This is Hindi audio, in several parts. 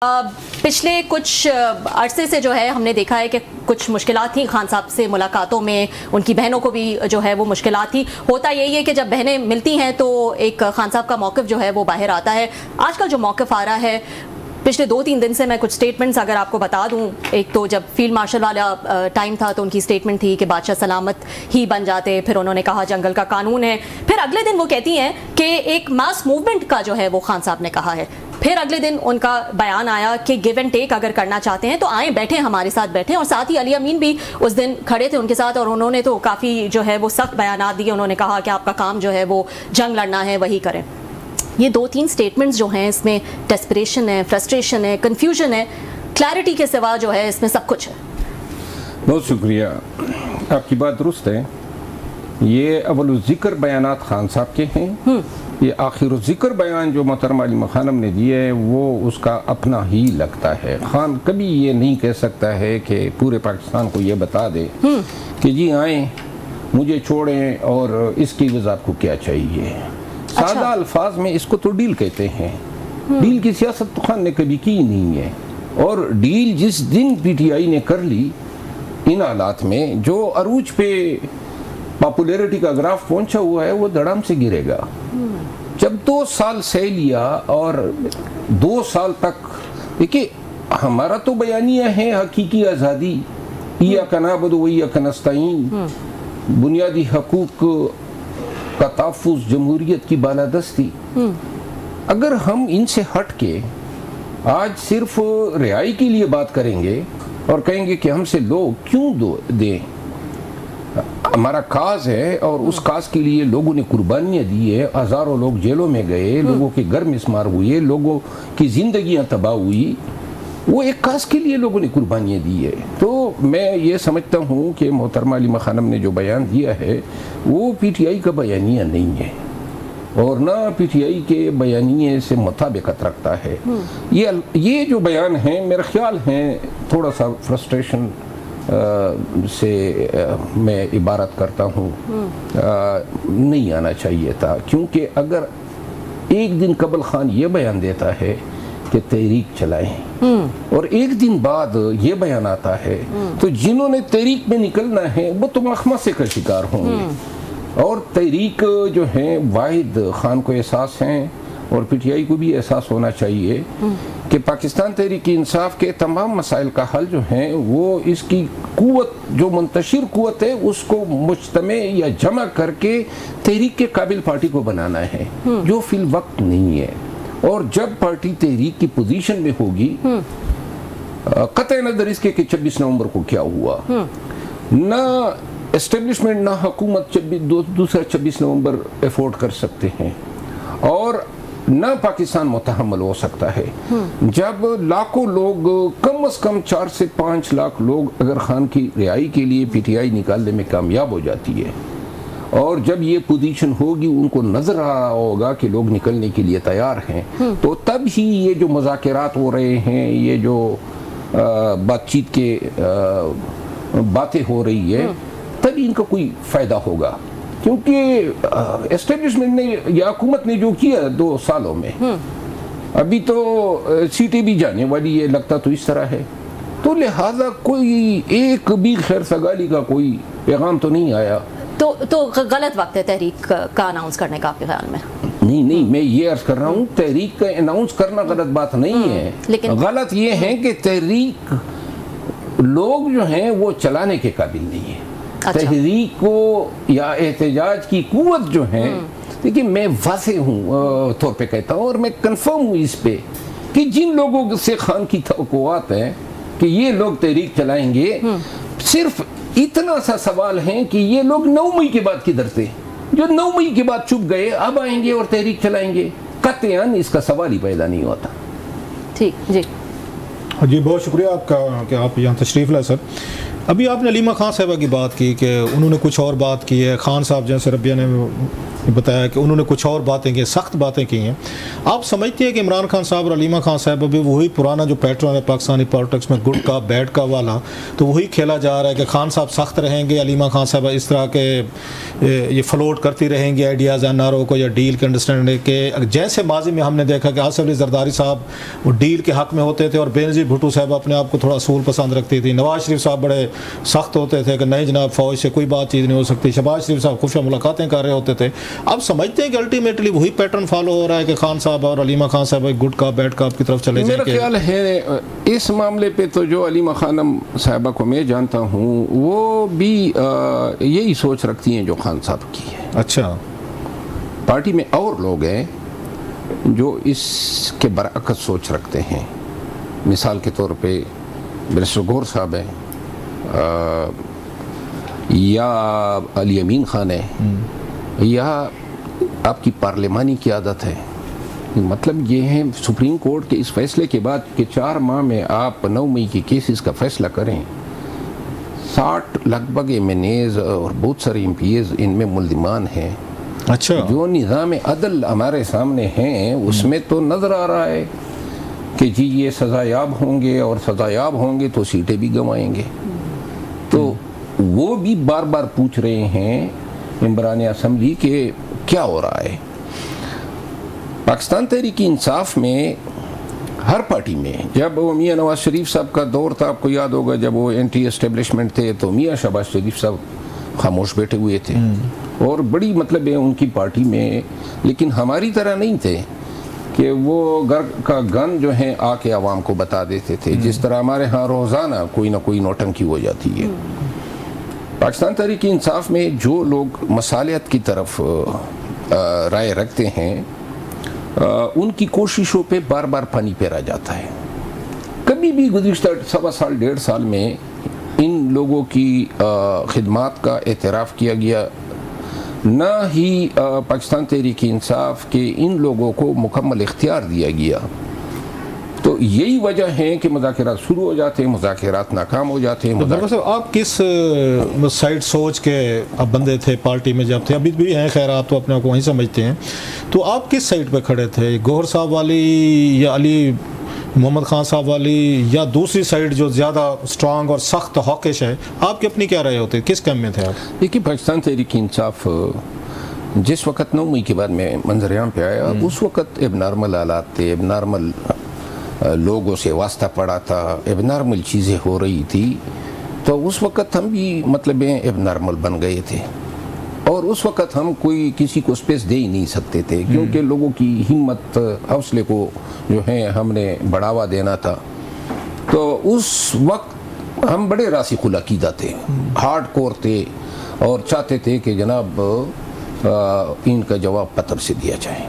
पिछले कुछ अरसे से जो है हमने देखा है कि कुछ मुश्किलात थी खान साहब से मुलाकातों में, उनकी बहनों को भी जो है वो मुश्किलात थी। होता यही है कि जब बहनें मिलती हैं तो एक खान साहब का मौक़िफ़ जो है वो बाहर आता है। आजकल जो मौक़िफ़ आ रहा है, पिछले 2-3 दिन से मैं कुछ स्टेटमेंट्स अगर आपको बता दूं, एक तो जब फील्ड मार्शल वाला टाइम था तो उनकी स्टेटमेंट थी कि बादशाह सलामत ही बन जाते, फिर उन्होंने कहा जंगल का कानून है, फिर अगले दिन वो कहती हैं कि एक मास मूवमेंट का जो है वो खान साहब ने कहा है, फिर अगले दिन उनका बयान आया कि गिव एंड टेक अगर करना चाहते हैं तो आए, बैठे हमारे साथ बैठे। और साथ ही अली अमीन भी उस दिन खड़े थे उनके साथ और उन्होंने तो काफ़ी जो है वो सख्त बयान दिए। उन्होंने कहा कि आपका काम जो है वो जंग लड़ना है, वही करें। ये 2-3 स्टेटमेंट्स जो हैं इसमें डेस्परेशन है, फ्रस्ट्रेशन है, कन्फ्यूजन है, क्लैरिटी के सिवा जो है इसमें सब कुछ है। बहुत शुक्रिया, आपकी बात दुरुस्त है। ये अव्वल ज़िक्र बयानात खान साहब के हैं, ये आखिर ज़िक्र बयान जो मोहतरमा अली खानम ने दिए है वो उसका अपना ही लगता है। खान कभी ये नहीं कह सकता है कि पूरे पाकिस्तान को ये बता दे कि जी आए मुझे छोड़ें और इसकी वजह आपको क्या चाहिए। सादा अल्फाज में इसको तो डील कहते हैं। डील की सियासत तो खान ने कभी की नहीं है, और डील जिस दिन पीटीआई ने कर ली इन हालात में, जो अरूज पे पॉपुलैरिटी का ग्राफ पहुंचा हुआ है वो धड़ाम से गिरेगा। जब 2 साल सह लिया और 2 साल तक, देखिए हमारा तो बयानिया है हकीकी आज़ादी, इय्याका नअबुदु व इय्याका नस्तईन, बुनियादी हकूक का तहफ़्फ़ुज़, जमहूरियत की बालादस्ती। अगर हम इनसे हट के आज सिर्फ रिहाई के लिए बात करेंगे और कहेंगे कि हमसे लोग क्यों दें, हमारा काज है और उस काज के लिए लोगों ने कुर्बानियाँ दी है, हज़ारों लोग जेलों में गए, लोगों के घर मिसमार हुए, लोगों की ज़िंदगियाँ तबाह हुई, वो एक काज के लिए लोगों ने कुर्बानियाँ दी है। तो मैं ये समझता हूँ कि मोहतरमा अली खानम ने जो बयान दिया है वो पीटीआई का बयानिया नहीं है और ना पीटीआई के बयानिए से मुताबिकत रखता है। ये जो बयान है मेरा ख्याल है थोड़ा सा फ्रस्ट्रेशन से मैं इबारत करता हूँ, नहीं आना चाहिए था। क्योंकि अगर एक दिन कबल खान ये बयान देता है कि तहरीक चलाएं और एक दिन बाद ये बयान आता है, तो जिन्होंने तहरीक में निकलना है वो तो मखमसे का शिकार होंगे। और तहरीक जो है वाहिद खान को एहसास है और पीटीआई को भी एहसास होना चाहिए कि पाकिस्तान तहरीक इंसाफ के तमाम मसाइल का हल जो है वो इसकी कुव्वत, जो मुंतशिर कुव्वत है उसको मुज्तमे या जमा करके तहरीक के काबिल पार्टी को बनाना है, जो फिल वक्त नहीं है। और जब पार्टी तहरीक की पोजीशन में होगी, कतई नज़र इसके कि 26 नवंबर को क्या हुआ, ना एस्टेब्लिशमेंट ना हुकूमत दूसरा 26 नवंबर एफोर्ड कर सकते हैं और ना पाकिस्तान मुतहम्मल हो सकता है। जब लाखों लोग, कम से कम 4 से 5 लाख लोग अगर खान की रिहाई के लिए पीटीआई निकालने में कामयाब हो जाती है और जब ये पोजीशन होगी, उनको नजर आ रहा होगा कि लोग निकलने के लिए तैयार हैं, तो तब ही ये जो मुज़ाकरात हो रहे हैं, ये जो बातचीत के बातें हो रही है, तब इनका कोई फ़ायदा होगा। क्योंकि एस्टेब्लिशमेंट ने या हुकूमत ने जो किया 2 सालों में, अभी तो सीटें भी जाने वाली है, लगता तो इस तरह है, तो लिहाजा कोई एक भी खैर सगाली का कोई पैगाम तो नहीं आया। तो गलत वक्त है तहरीक का अनाउंस करने का आपके ख्याल में? नहीं, मैं ये अर्ज कर रहा हूँ तहरीक का अनाउंस करना गलत बात नहीं है, लेकिन गलत ये है कि तहरीक लोग जो हैं वो चलाने के काबिल नहीं है। अच्छा। तहरीक को या एहतजाज की कुव्वत जो है, देखिए मैं वाज़ेह हूँ तौर पे कहता हूँ और मैं कंफर्म हूँ इस पे कि जिन लोगों से खान की तवक्कुआत है कि ये लोग तहरीक चलाएंगे, सिर्फ इतना सा सवाल है कि ये लोग 9 मई के बाद किधर थे, जो 9 मई के बाद चुप गए, अब आएंगे और तहरीक चलाएंगे, कतईन इसका सवाल ही पैदा नहीं होता। ठीक जी, जी बहुत शुक्रिया आपका कि आप यहाँ तशरीफ़ लाए सर। अभी आपने अलीमा खान साहबा की बात की कि उन्होंने कुछ और बात की है, खान साहब जैसे रबिया ने बताया कि उन्होंने कुछ और बातें की, सख्त बातें की हैं। आप समझते हैं कि इमरान खान साहब और अलीमा खान साहब अभी वही पुराना जो पैटर्न है पाकिस्तानी पॉलिटिक्स में, गुड का बैड का वाला, तो वही खेला जा रहा है कि खान साहब सख्त रहेंगे, अलीमा खान साहब इस तरह के ये फ्लोट करती रहेंगी आइडियाज़ एन आर ओ को या डील के अंडरस्टैंडिंग के, जैसे माजी में हमने देखा कि आसिफ अली जरदारी साहब वो डील के हक़ में होते थे और बेनज़ीर भुट्टो साहब अपने आप को थोड़ा असूल पसंद रखती थी, नवाज शरीफ साहब बड़े सख्त होते थे कि नहीं जनाब फ़ौज से कोई बातचीत नहीं हो सकती, शहबाज शरीफ साहब खुफिया मुलाकातें कर रहे होते थे। अब समझते हैं कि अल्टीमेटली वही पैटर्न फॉलो हो रहा है कि खान साहब और अलीमा खान साहब गुड का बैड का की तरफ चले जाएंगे। मेरा ख्याल है इस मामले पे तो जो अलीमा खानम साहबा को मैं जानता हूँ वो भी यही सोच रखती हैं जो खान साहब की है। अच्छा, पार्टी में और लोग हैं जो इसके बरअक्स सोच रखते हैं। मिसाल के तौर पे बैरिस्टर गौहर साहब हैं, या अली अमीन खान है, या आपकी पार्लिमानी की आदत है। मतलब ये है सुप्रीम कोर्ट के इस फैसले के बाद कि 4 माह में आप 9 मई के केसेस का फैसला करें, 60 लगभग एमएनएज और बहुत सारे एमपीएज इनमें मुल्जिमान हैं। अच्छा, जो निज़ाम अदल हमारे सामने हैं उसमें तो नज़र आ रहा है कि जी ये सज़ायाब होंगे और सज़ायाब होंगे तो सीटें भी गंवाएंगे। तो वो भी बार बार पूछ रहे हैं मेंबरान असम्बली कि क्या हो रहा है। पाकिस्तान तहरीक इंसाफ में हर पार्टी में, जब वो मियाँ नवाज शरीफ साहब का दौर था, आपको याद होगा जब वो एंटी एस्टेब्लिशमेंट थे तो मियाँ शहबाज शरीफ साहब खामोश बैठे हुए थे और बड़ी मतलब है उनकी पार्टी में, लेकिन हमारी तरह नहीं थे कि वो घर का गन जो है आके आवाम को बता देते थे, जिस तरह हमारे यहाँ रोज़ाना कोई ना कोई नौटंकी हो जाती है। पाकिस्तान तहरीक इंसाफ में जो लोग मसालियत की तरफ राय रखते हैं उनकी कोशिशों पे बार बार पानी फेरा जाता है। कभी भी गुज़िश्ता 1.25 साल 1.5 साल में इन लोगों की खिदमात का एतराफ़ किया गया, ना ही पाकिस्तान तहरीक इंसाफ के इन लोगों को मुकम्मल इख्तियार दिया गया। तो यही वजह है कि मुज़ाकरात शुरू हो जाते हैं, मुज़ाकरात नाकाम हो जाते हैं। तो आप किस साइड सोच के अब बंदे थे पार्टी में जब थे, अभी भी हैं, खैर आप तो अपने आप को वहीं समझते हैं, तो आप किस साइड पे खड़े थे, गौहर साहब वाली या अली मोहम्मद खान साहब वाली, या दूसरी साइड जो ज़्यादा स्ट्रांग और सख्त हॉकिश है? आपकी अपनी क्या राय होती है, किस कैम्प में थे आप? देखिए, पाकिस्तान तहरीक इंसाफ जिस वक्त 9 मई के बाद में मंजर-ए-आम पे आया, उस वक्त एबनॉर्मल हालात थे, एबनॉर्मल लोगों से वास्ता पड़ा था, एबनॉर्मल चीज़ें हो रही थी। तो उस वक्त हम भी मतलब एबनॉर्मल बन गए थे और उस वक्त हम कोई किसी को स्पेस दे ही नहीं सकते थे, क्योंकि लोगों की हिम्मत हौसले को जो है हमने बढ़ावा देना था। तो उस वक्त हम बड़े रासिखुल अक़ीदा थे, हार्ड कोर थे और चाहते थे कि जनाब इनका जवाब पत्र से दिया जाए,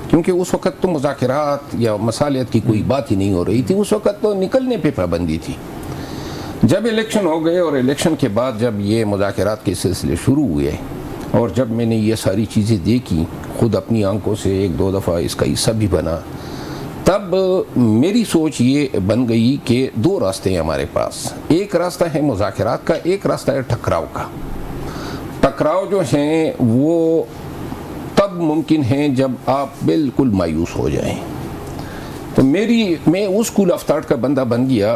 क्योंकि उस वक्त तो मुज़ाकरात या मसालियत की कोई बात ही नहीं हो रही थी। उस वक्त तो निकलने पे पाबंदी थी। जब इलेक्शन हो गए और इलेक्शन के बाद जब ये मुज़ाकरात के सिलसिले शुरू हुए और जब मैंने ये सारी चीज़ें देखी खुद अपनी आंखों से, 1-2 दफ़ा इसका हिस्सा भी बना, तब मेरी सोच ये बन गई कि 2 रास्ते हैं हमारे पास। एक रास्ता है मुज़ाकरात का, एक रास्ता है टकराव का। टकराव जो हैं वो तब मुमकिन है जब आप बिल्कुल मायूस हो जाएं। तो मैं उस स्कूल ऑफ थॉट का बंदा बन गया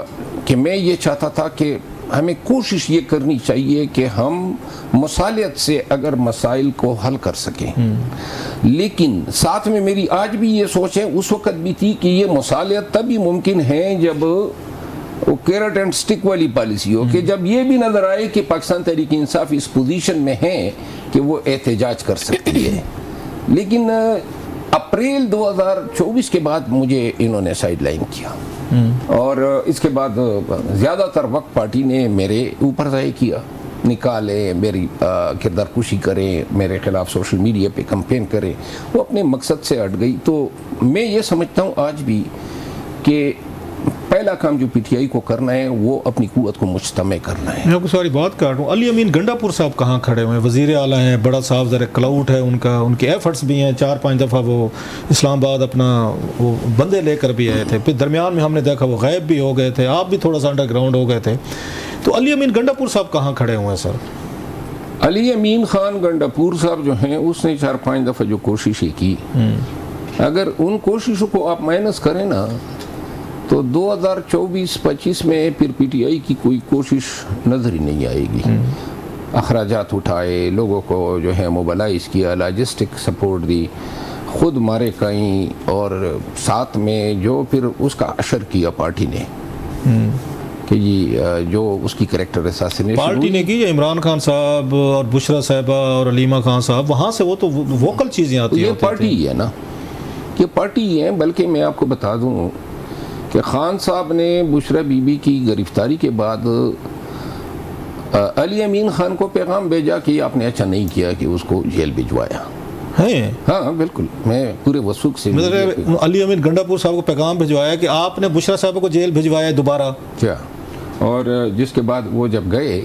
कि मैं ये चाहता था कि हमें कोशिश ये करनी चाहिए कि हम मसालियत से अगर मसाइल को हल कर सकें, लेकिन साथ में मेरी आज भी ये सोच है, उस वक्त भी थी, कि ये मसालियत तभी मुमकिन है जब वो कैरेट एंड स्टिक वाली पॉलिसी हो, कि जब ये भी नज़र आए कि पाकिस्तान तहरीक इंसाफ इस पोजीशन में है कि वो एहतजाज कर सकती है। लेकिन अप्रैल 2024 के बाद मुझे इन्होंने साइडलाइन किया और इसके बाद ज़्यादातर वक्त पार्टी ने मेरे ऊपर ज़ाहिर किया, निकाले, मेरी किरदार कुशी करें, मेरे ख़िलाफ़ सोशल मीडिया पे कैंपेन करें, वो अपने मकसद से हट गई। तो मैं ये समझता हूँ आज भी कि पहला काम जो पीटीआई को करना है वो अपनी कुव्वत को मुज्तमे करना है। मैं आपको सारी बात काट रहा हूँ। अली अमीन गंडापुर साहब कहाँ खड़े हुए हैं? वज़ीर आला हैं, बड़ा साहब ज़रा क्लाउड है उनका, उनके एफर्ट्स भी हैं। 4-5 दफ़ा वो इस्लामाबाद अपना वो बंदे लेकर भी आए थे, फिर दरमियान में हमने देखा वो गायब भी हो गए थे, आप भी थोड़ा सा अंडरग्राउंड हो गए थे। तो अली अमीन गंडापुर साहब कहाँ खड़े हुए हैं सर? अली अमीन खान गंडापुर साहब जो हैं उसने 4-5 दफ़ा जो कोशिशें की, अगर उन कोशिशों को आप माइनस करें ना तो 2024-25 में फिर पीटीआई की कोई कोशिश नज़र ही नहीं आएगी। अखराजात उठाए, लोगों को जो है मोबलाइज किया, लॉजिस्टिक सपोर्ट दी, खुद मारे कहीं, और साथ में जो फिर उसका असर किया पार्टी ने कि जी जो उसकी कैरेक्टर असैसिनेशन पार्टी ने की, इमरान खान साहब और बुशरा साहिबा और अलीमा खान साहब, वहाँ से वो तो वोकल चीज़ें आती हैं। ये पार्टी ही है ना, ये पार्टी ही है। बल्कि मैं आपको बता दूं कि खान साहब ने बुशरा बीबी की गिरफ्तारी के बाद अली अमीन खान को पैगाम भेजा कि आपने अच्छा नहीं किया कि उसको जेल भिजवाया है। हाँ बिल्कुल, मैं पूरे वसूख से मतलब अली अमीन गंडापुर साहब को पैगाम भिजवाया कि आपने बुशरा साहब को जेल भिजवाया दोबारा क्या। और जिसके बाद वो जब गए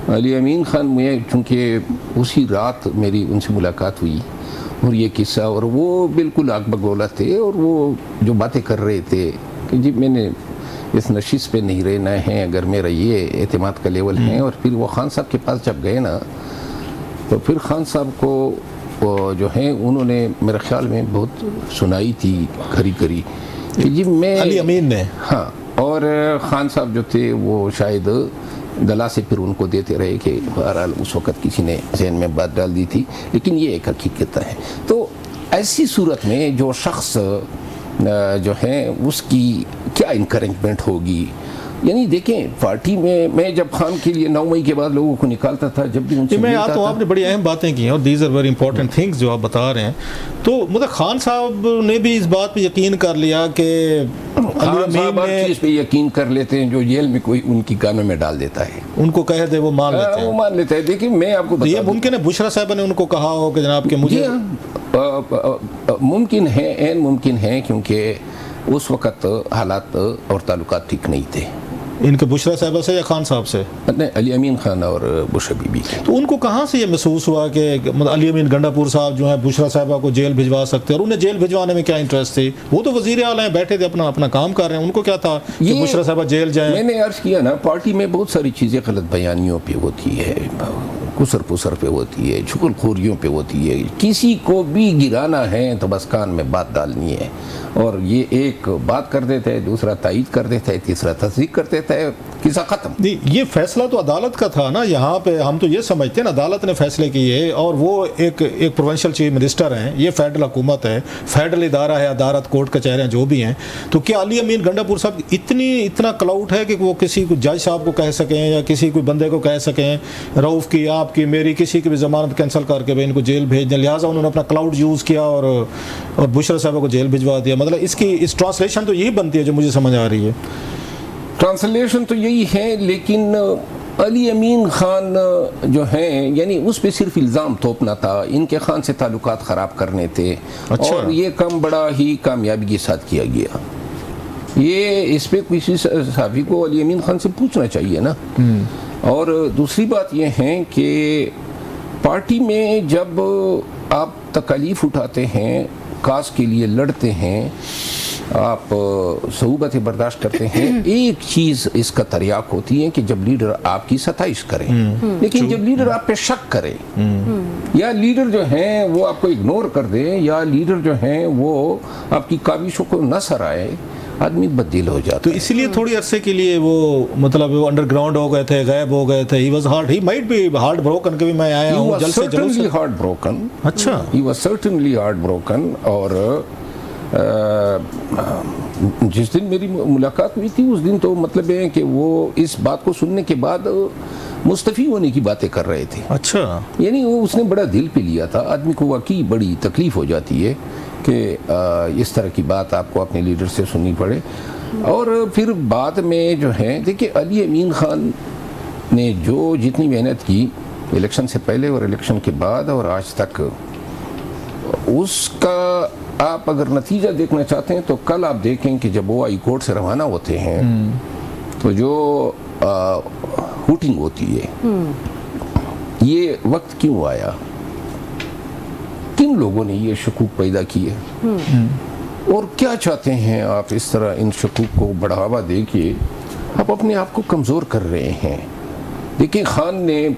अली अमीन खान, मैं चूँकि उसी रात मेरी उनसे मुलाकात हुई और ये किस्सा, और वो बिल्कुल आग बगोला थे और वो जो बातें कर रहे थे कि जी मैंने इस नशिश पे नहीं रहना है, अगर मेरा ये एतमाद का लेवल है। और फिर वो खान साहब के पास जब गए ना तो फिर खान साहब को जो है उन्होंने मेरे ख्याल में बहुत सुनाई थी खरी खरी कि जी मैं अली अमीन ने, हाँ, और खान साहब जो थे वो शायद गला से फिर उनको देते रहे कि बहरहाल उस वक़्त किसी ने जहन में बात डाल दी थी, लेकिन ये एक हकीकत है। तो ऐसी सूरत में जो शख्स जो है उसकी क्या इनकरेजमेंट होगी। यानी देखें पार्टी में मैं जब खान के लिए 9 मई के बाद लोगों को निकालता था, जब भी उनसे मैं आता हूँ, आपने बड़ी अहम बातें की हैं और these are very important things जो आप बता रहे हैं। तो मतलब खान साहब ने भी इस बात पे यकीन कर लिया कि खान साहब हर चीज़ पे यकीन कर लेते हैं, जो जेल में कोई उनकी कानों में डाल देता है, उनको कह दे वो मान लेते हैं, वो मान लेता है। देखिए मैं आपको तो ये मुमकिन है बुशरा साहब ने उनको कहा हो कि जनाब के मुझे मुमकिन है, एन मुमकिन है, क्योंकि उस वक़्त हालात और ताल्लुकात ठीक नहीं थे इनके बुशरा साहबा से या खान साहब से, नहीं अली अमीन खान और बुशरा बीबी। तो उनको कहाँ से ये महसूस हुआ कि अली अमीन गंडापुर साहब जो है बुशरा साहबा को जेल भिजवा सकते हैं, और उन्हें जेल भिजवाने में क्या इंटरेस्ट थी? वो तो वज़ीर आला हैं, बैठे थे अपना अपना काम कर रहे हैं, उनको क्या था कि बुशरा साहबा जेल जाए? मैंने अर्ज़ किया ना, पार्टी में बहुत सारी चीज़ें गलत बयानियों पे होती है, कुसर पुसर पे होती है, चुगलखोरियों पे होती है। किसी को भी गिराना है तो बस कान में बात डालनी है, और ये एक बात कर देता है, दूसरा तायीद कर देता है, तीसरा तस्दीक कर देता है, किस्सा ख़त्म। नहीं, ये फैसला तो अदालत का था ना, यहाँ पे हम तो ये समझते हैं ना अदालत ने फैसले किए, और वो एक प्रोविंशियल चीफ मिनिस्टर हैं, ये फेडरल हुकूमत है, फेडरल इदारा है, अदालत कोर्ट कचहरियाँ जो भी हैं। तो क्या अली अमीन गंडापुर साहब इतना क्लाउड है कि वो किसी को जज साहब को कह सकें या किसी कोई बंदे को कह सकें रऊफ़ की, आपकी, मेरी, किसी की भी ज़मानत कैंसिल करके भाई इनको जेल भेज दें? लिहाजा उन्होंने अपना क्लाउड यूज़ किया और बुशरा साहब को जेल भिजवा दिया। मतलब इसकी इस ट्रांसलेशन तो यही बनती है जो मुझे समझ आ रही है। ट्रांसलेशन तो यही है, लेकिन अली अमीन खान जो हैं यानी उस पर सिर्फ इल्ज़ाम थोपना था, इनके खान से ताल्लुकात ख़राब करने थे। अच्छा। और ये काम बड़ा ही कामयाबी के साथ किया गया। ये इस पर किसी सहाफ़ी को अली अमीन खान से पूछना चाहिए ना। और दूसरी बात यह है कि पार्टी में जब आप तकलीफ़ उठाते हैं, काज के लिए लड़ते हैं, आप सऊबतें बर्दाश्त करते हैं, एक चीज़ इसका तरियाक होती है कि जब लीडर आपकी सताइश करे, लेकिन जब लीडर आप पे शक करे, या लीडर जो हैं वो आपको इग्नोर कर दे, या लीडर जो हैं वो आपकी काविशों को न सराए, आदमी बददिल हो जाता। तो इसलिए थोड़ी अरसे के लिए वो मतलब वो अंडरग्राउंड हो गए थे, गायब हो गए थे। He was heart, he might be heart broken के भी मैं आया हूं जल्द से जल्द हार्ट ब्रोकन। अच्छा, he was certainly heart broken. और जिस दिन मेरी मुलाकात हुई थी उस दिन तो मतलब है कि वो इस बात को सुनने के बाद मुस्तफ़ी होने की बातें कर रहे थे। अच्छा, यानी वो उसने बड़ा दिल पे लिया था। आदमी को वाकई बड़ी तकलीफ़ हो जाती है कि इस तरह की बात आपको अपने लीडर से सुननी पड़े। और फिर बाद में जो है देखिए अली अमीन खान ने जो जितनी मेहनत की इलेक्शन से पहले और इलेक्शन के बाद और आज तक, उसका आप अगर नतीजा देखना चाहते हैं तो कल आप देखें कि जब वो हाई कोर्ट से रवाना होते हैं तो जो हूटिंग होती है, ये वक्त क्यों आया, किन लोगों ने ये शकूक पैदा किए और क्या चाहते हैं आप इस तरह इन शकूक को बढ़ावा दे के आप अपने आप को कमज़ोर कर रहे हैं। देखिए, खान ने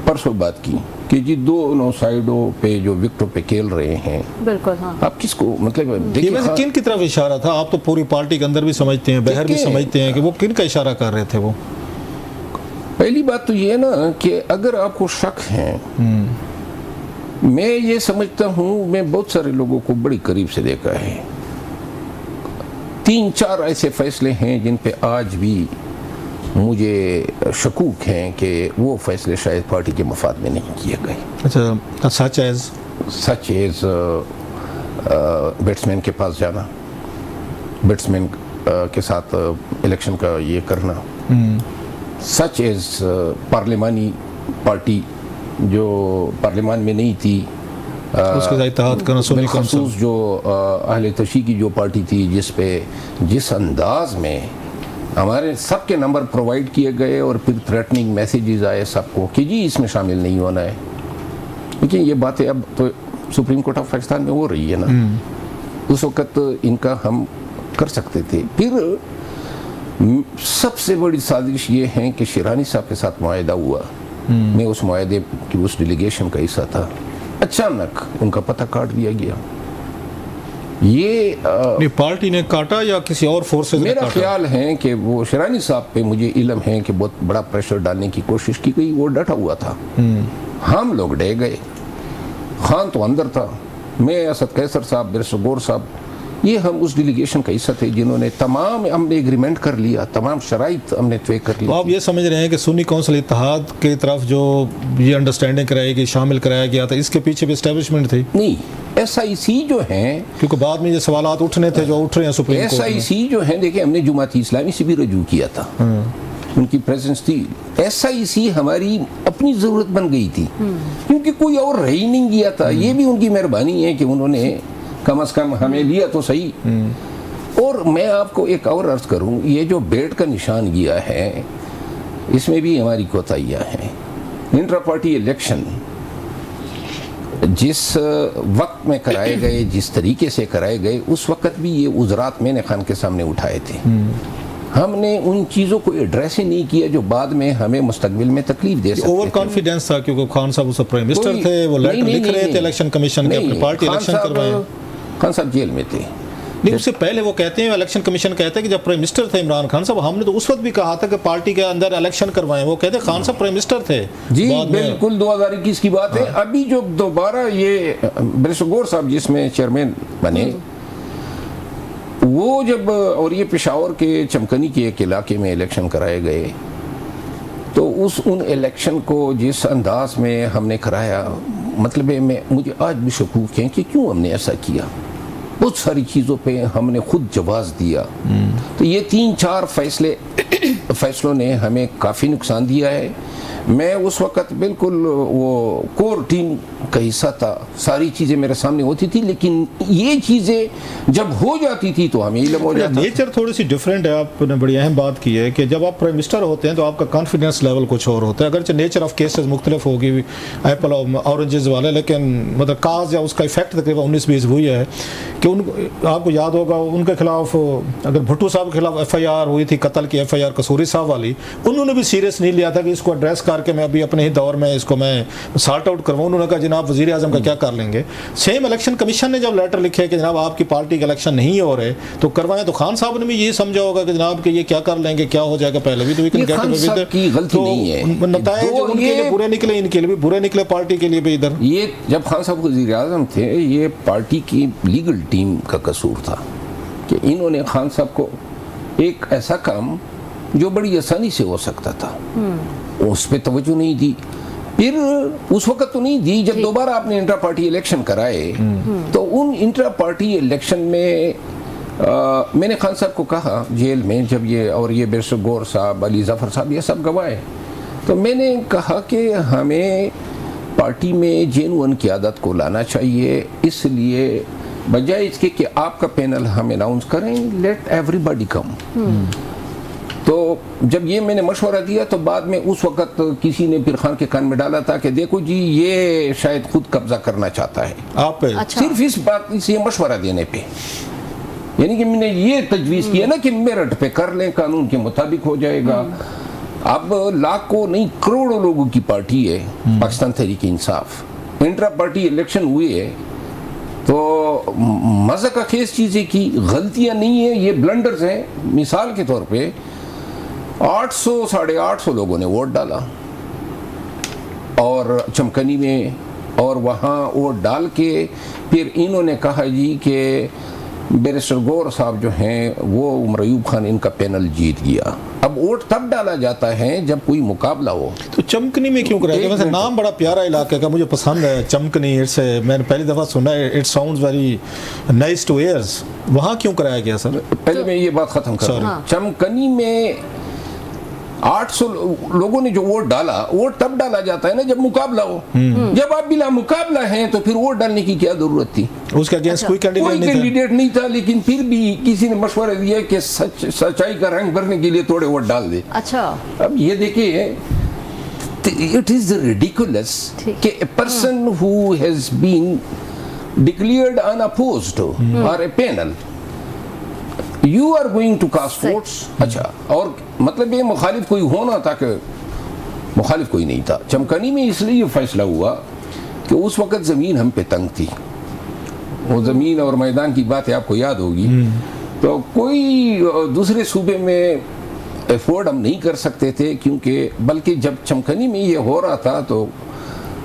परसों बात की कि जी दोनों साइडों पे जो विकेटों पे खेल रहे हैं, बिल्कुल हाँ। आप किसको मतलब देखिए किन की तरफ इशारा था? आप तो पूरी पार्टी के अंदर भी समझते हैं, बाहर भी समझते हैं कि वो किन का इशारा कर रहे थे। वो पहली बात तो ये ना कि अगर आपको शक है, मैं ये समझता हूँ, मैं बहुत सारे लोगों को बड़ी करीब से देखा है, 3-4 ऐसे फैसले हैं जिन पे आज भी मुझे शकूक हैं कि वो फैसले शायद पार्टी के मफाद में नहीं किए गए। अच्छा, सच एज बैट्समैन के पास जाना, बैट्समैन के साथ इलेक्शन का ये करना, सच एज पार्लिमानी पार्टी जो पार्लियामान में नहीं थी, उसके साथ इत्तेहाद करना, बिलखसूस जो अहले तशी की जो पार्टी थी, जिस अंदाज में हमारे सबके नंबर प्रोवाइड किए गए और फिर थ्रेटनिंग मैसेजेस आए सबको कि जी इसमें शामिल नहीं होना है। लेकिन ये बातें अब तो सुप्रीम कोर्ट ऑफ पाकिस्तान में हो रही है ना, उस वक़्त इनका हम कर सकते थे। फिर सबसे बड़ी साजिश ये है कि शिरानी साहब के साथ मुआहदा हुआ, मैं उस मुआहदे की उस डेलीगेशन का हिस्सा था, अचानक उनका पता काट दिया गया। ये पार्टी ने काटा या किसी और फोर्सेस ने काटा? मेरा ख्याल है कि वो शिरानी साहब पे मुझे इल्म है कि बहुत बड़ा प्रेशर डालने की कोशिश की गई, वो डटा हुआ था, हम लोग डे गए। खान तो अंदर था, मैं असद कैसर साहब, बैरिस्टर गौर साहब, ये हम उस डेलीगेशन का हिस्सा थे जिन्होंने तमाम हमने एग्रीमेंट कर लिया, तमाम शराइत हमने तय कर लिया। तो आप ये समझ रहे हैं कि सुन्नी कौंसिल इत्तेहाद की तरफ जो ये अंडरस्टैंडिंग कराई गई, शामिल कराया गया था, इसके पीछे भी एस्टेब्लिशमेंट थी? नहीं, SIC जो हैं, क्योंकि बाद में ये सवालात उठने थे जो उठ रहे हैं सुप्रीम कोर्ट में। SIC जो हैं, देखिए हमने जुमाती इस्लामी से भी रजू किया था, उनकी प्रेजेंस थी। SIC हमारी अपनी ज़रूरत बन गई थी क्योंकि कोई और रह ही नहीं गया था। ये भी उनकी मेहरबानी है कि उन्होंने कम से कम हमें लिया तो सही। और मैं आपको एक और अर्ज करूं, ये जो बेट का निशान किया है, इसमें भी हमारी कोताहियां हैं। इंट्रा पार्टी इलेक्शन जिस वक्त में कराए गए, जिस तरीके से कराए गए, उस वक्त भी ये उज़रात मैंने खान के सामने उठाए थे। हमने उन चीज़ों को एड्रेस ही नहीं किया जो बाद में हमें मुस्तकबिल में तकलीफ दे सकते थे। ओवर कॉन्फिडेंस था क्योंकि खान साहब उस प्राइम मिनिस्टर थे, वो लेटर लिख रहे थे इलेक्शन कमीशन के, अपनी पार्टी इलेक्शन करवाएं। खान साहब जेल में थे। नहीं, उससे पहले वो कहते हैं, इलेक्शन कमीशन कहते हैं कि जब प्राइम मिनिस्टर थे इमरान खान साहब, हमने तो उस वक्त भी कहा था कि पार्टी के अंदर इलेक्शन करवाएं। वो कहते हैं खान साहब प्राइम मिनिस्टर थे। जी बिल्कुल, 2021 की बात है। अभी जो दोबारा ये बैरिस्टर गौर साहब जिसमें चेयरमैन बने, वो जब, और ये पेशावर के चमकनी के एक इलाके में इलेक्शन कराए गए, तो उन इलेक्शन को जिस अंदाज में हमने कराया, मतलब है मुझे आज भी शकूक है कि क्यों हमने ऐसा किया। बहुत सारी चीज़ों पे हमने खुद जवाब दिया। तो ये 3-4 फैसलों ने हमें काफ़ी नुकसान दिया है। मैं उस वक़्त बिल्कुल वो कोर टीम का हिस्सा था, सारी चीज़ें मेरे सामने होती थी, लेकिन ये चीज़ें जब हो जाती थी तो हमें इल्म हो जाता। नेचर थोड़ी सी डिफरेंट है। आपने बड़ी अहम बात की है कि जब आप प्राइम मिनिस्टर होते हैं तो आपका कॉन्फिडेंस लेवल कुछ और होता है। अगरचे नेचर ऑफ केसेस मुख्तलिफ होगी, एप्पल और ऑरेंजेस वाले, लेकिन मतलब काज या उसका इफेक्ट तकरीबन 19-20 हुई है कि आपको याद होगा उनके खिलाफ, अगर भुट्टो साहब के खिलाफ FIR हुई थी, कत्ल की FIR कसूरी साहब वाली, उन्होंने भी सीरियस नहीं लिया था कि इसको एड्रेस करके मैं अभी अपने ही दौर में इसको मैं सॉर्ट आउट करवाऊँ। उन्होंने कहा जनाब वज़ीर आज़म का क्या कर लेंगे। सेम इलेक्शन कमीशन ने जब लेटर लिखे कि जनाब आपकी पार्टी के इलेक्शन नहीं हो रहे तो करवाएं, तो खान साहब ने भी ये समझा होगा कि जनाब कि ये क्या कर लेंगे, क्या हो जाएगा। पहले भी तो नताइज उनके लिए बुरे निकले, इनके लिए भी बुरे निकले, पार्टी के लिए भी। इधर ये जब खान साहब वज़ीर आज़म थे, ये पार्टी की लीगल टीम का कसूर था कि इन्होंने खान साहब को एक ऐसा काम जो बड़ी आसानी से हो सकता था, उस पर तवज्जो नहीं दी। फिर उस वक्त तो नहीं दी, जब दोबारा आपने इंट्रा पार्टी इलेक्शन कराए, तो उन इंट्रा पार्टी इलेक्शन में मैंने खान साहब को कहा जेल में, जब ये बैरिस्टर गौर साहब, अली जफ़र साहब, ये सब गवाए, तो मैंने कहा कि हमें पार्टी में जेनुइन क़यादत को लाना चाहिए, इसलिए बजाय इसके कि आपका पैनल हम अनाउंस करें, लेट एवरीबॉडी कम। तो जब ये मैंने मशवरा दिया तो बाद में उस वक्त किसी ने फिर खान के कान में डाला था कि देखो जी ये शायद खुद कब्जा करना चाहता है आप पे। अच्छा। सिर्फ इस बात से मशवरा देने पे, यानी कि मैंने ये तजवीज़ किया ना कि मेरठ पे कर लें, कानून के मुताबिक हो जाएगा। अब लाखों नहीं करोड़ों लोगों की पार्टी है Pakistan Tehreek Insaf, intra party election हुए है तो मज़ा का खेस चीज़ें की, गलतियां नहीं है, ये ब्लंडर्स हैं। मिसाल के तौर पे 800 850 लोगों ने वोट डाला और चमकनी में, और वहाँ वोट डाल के फिर इन्होंने कहा जी कि बैरिस्टर गौर साहब जो हैं वो उमर अयूब खान इनका पैनल जीत गया। अब वोट तब डाला जाता है जब कोई मुकाबला हो। तो चमकनी में क्यों कराया? वैसे नाम बड़ा प्यारा इलाके का, मुझे पसंद है चमकनी। इट्स मैंने पहली दफ़ा सुना है, it sounds very nice two years. वहाँ क्यों कराया गया सर? पहले मैं ये बात ख़त्म कर रहा हूँ। चमकनी में 800 लोगों ने जो वोट डाला, वोट तब डाला जाता है ना जब मुकाबला हो। जब आप बिला मुकाबला हैं तो फिर वोट डालने की क्या जरूरत थी? उसके अगेंस्ट कोई कैंडिडेट नहीं था, लेकिन फिर भी किसी ने मशवरा दिया कि सच्चाई का रंग भरने के लिए थोड़े वोट डाल दे। अच्छा। अब ये देखिए, इट इज रिडिकुलस कि a person who has been declared unopposed or a panel, you are going to cast votes। अच्छा, और मतलब ये मुखालिफ कोई होना था कि मुखालिफ कोई नहीं था। चमकनी में इसलिए फैसला हुआ कि उस वक्त ज़मीन हम पे तंग थी। वो ज़मीन और मैदान की बात है, आपको याद होगी। तो कोई दूसरे सूबे में एफोर्ड हम नहीं कर सकते थे, क्योंकि बल्कि जब चमकनी में ये हो रहा था तो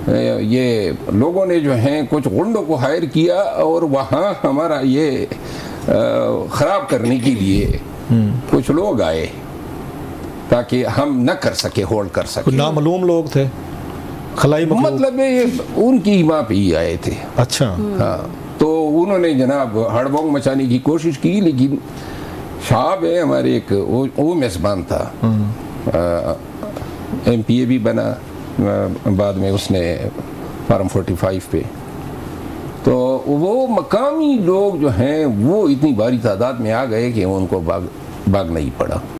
ये लोगों ने जो हैं कुछ गुंडों को हायर किया और वहाँ हमारा ये ख़राब करने के लिए कुछ लोग आए ताकि हम न कर सके, होल्ड कर सके। नामालूम लोग थे, खलाई मतलब उनकी माँ पे ही आए थे। अच्छा। हाँ, तो उन्होंने जनाब हड़बोंग मचाने की कोशिश की, लेकिन साहब है हमारे एक वो मेज़बान था, MPA भी बना बाद में उसने फार्म 45 पे। तो वो मकामी लोग जो हैं वो इतनी भारी तादाद में आ गए कि उनको भागना ही पड़ा।